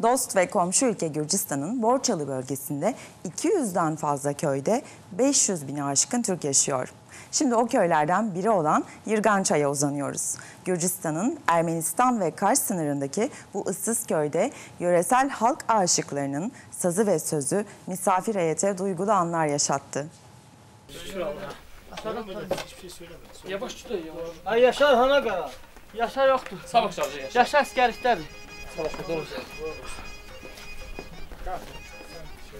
Dost ve komşu ülke Gürcistan'ın Borçalı bölgesinde 200'den fazla köyde 500 bini aşkın Türk yaşıyor. Şimdi o köylerden biri olan Yırgançay'a uzanıyoruz. Gürcistan'ın Ermenistan ve Kars sınırındaki bu ıssız köyde yöresel halk aşıklarının sazı ve sözü misafir heyete duygulu anlar yaşattı. Yavaş tutuyor yavaş. Ay Yaşar hana qara. Yaşar yoxdur. Sabah şarjı Yaşar. Yaşar əskərlikdədir. Sabah doğru.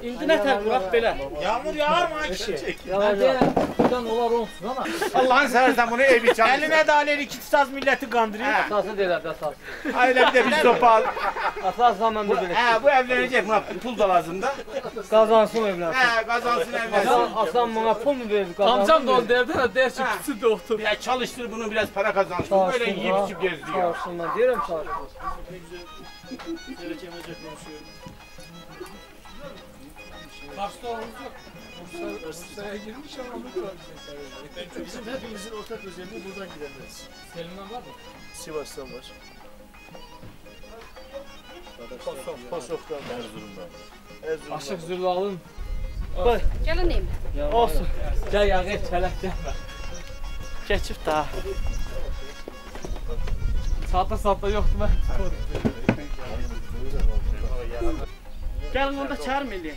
İndi nə tər Murat belə? Yağmur yağar mı? Yağar. Buradan olar olsun ama. Allah'ın seversen bunu evi çalış. Eline de alır iki saz milleti kandırıyor. Asası deyirlər, asas. Aile bir de bir sopa al. Asas zaman da belə. Bu evlenecek Murat. Pul da lazım da. Qazansın evlənsin. Kazansın evlensin. Aslan bana pul mu verir? Amcam da onu derdi de der ki pisi de otur. Ya çalıştır bunu biraz para kazansın. Böyle yiyip içip geziyor. Çalışsınlar, deyirəm çalışsın. Kars'ta oğlumuz yok. Bursa'ya girmiş ama bizim hepimizin ortak özelliği buradan gidemez. Selim'den var mı? Sivas'tan var. Kosov'dan, Erzurum'dan. Aşık Züllal'ın. Bak. Gəlin neyim? Olsun. Gəl yağı çələk gəl. Keçib daha. Saatda yoktu ben. Gəlin onda çağırım eləyək.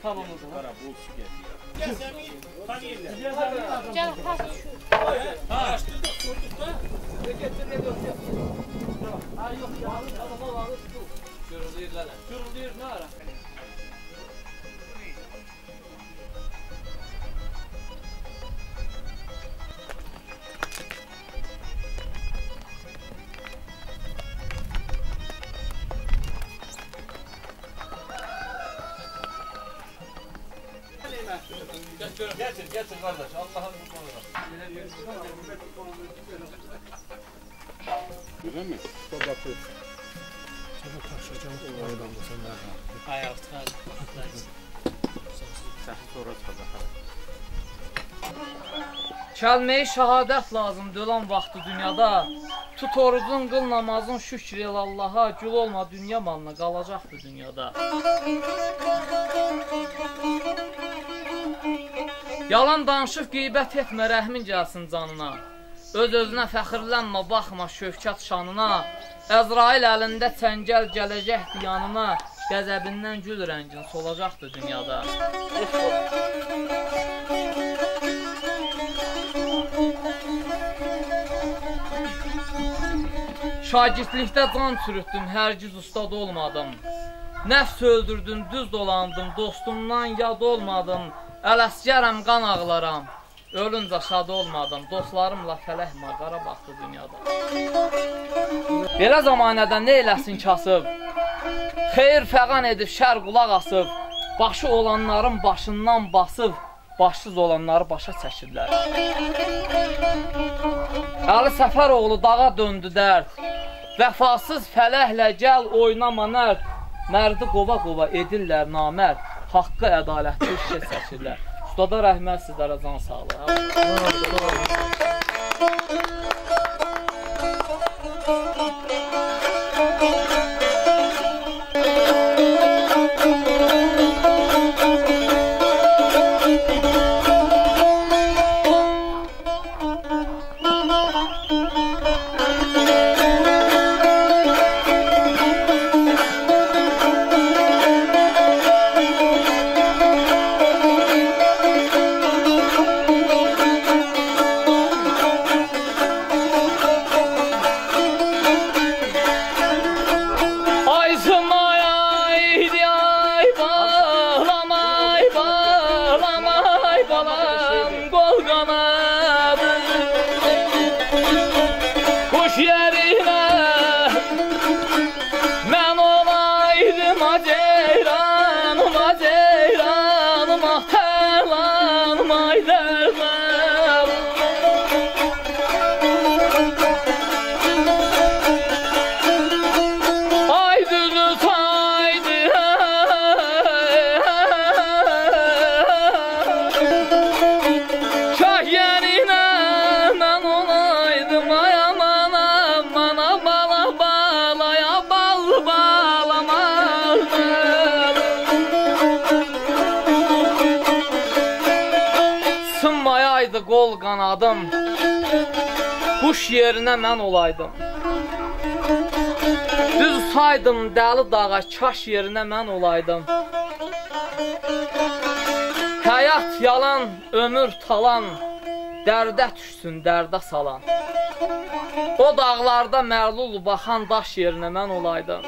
Tamam o zaman. Gel sen bir tanıyırlar. Gəl, xas şu. Araştırdık, sorduk da. Ha yox, yağlı araba var. Görüldüyürlər. Görüldüyür nə ara? Getir kardeş. Allah'ın kurbanı. Güzel mi? Çok bakıyor. Ayağı tutar. Sen sonra çıkacak. Kəlmə-i şəhadət lazımdır olan vaxtı dünyada. Tut orucun, qıl namazın, şükr el Allaha. Gül olma dünya malına, qalacaqdır dünyada. Yalan danışıb qeybət etmə, rəhmin gəlsin canına. Öz-özünə fəxirlənmə, baxma şövkət şanına. Əzrail əlində çəngəl gələcəkdir yanına. Qəzəbindən gül rəngin solacaqdır dünyada. Şagirdlikdə can çürütdüm, hərgiz ustad olmadım. Nəfs öldürdüm, düz dolandım, dostumdan yad olmadım. Ələsgərəm, qan ağlaram, ölüncə şad olmadım. Dostlarımla fələh mağara baxdı dünyada. Belə zamanədə nə eləsin kasıb? Xeyr fəqan edib, şər qulaq asıb. Başı olanların başından basıb, başsız olanları başa çəkirlər. Əli Səfəroğlu dağa döndü dərd. Vəfasız fələhlə gəl oynama nərd. Mərdi qova-qova edirlər namərd. Haqqı, ədalətli işə çəkirlər. Ustada rəhmət sizlərə can sağlığı. qanadım, quş yerinə mən olaydım. Düz saydım dəli dağa, kaş yerinə mən olaydım. Həyat yalan, ömür talan, dərdə düşsün, dərdə salan. O dağlarda mərlul baxan daş yerinə mən olaydım.